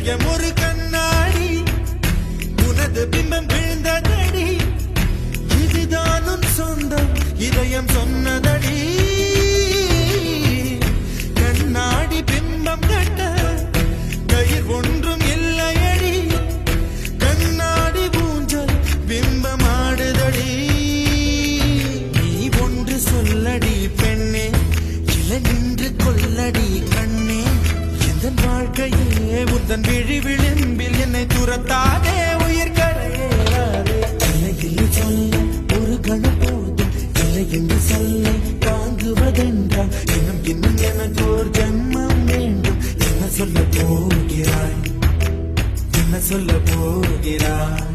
இதயம் ஒரு கண்ணாடி உனது பிம்பம் விழுந்ததடி இதுதான் உன் சொந்தம் இதயம் சொன்னதடி கண்ணாடி பிம்பம் கட்ட கயிர் ஒன்றும் இல்லையடி கண்ணாடி ஊஞ்சல் பிம்பம் ஆடுதடி நீ ஒன்று சொல்லடி பெண்ணே இல நின்று கொல்லடி கண்ணே எந்த வாழ்க்கையே உந்தன் விழி விளிம்பில் என்னை துரத்தாதே உயிர் கரையேறாதே இல்லை சொல்ல ஒரு கணம் போதும் இல்லை என்று சொல்ல தாங்குவதென்றால் இன்னும் இன்னும் எனக்கு ஒரு ஜன்மம் வேண்டும் என்ன சொல்ல போகிறாய் என்ன சொல்ல போகிறாய்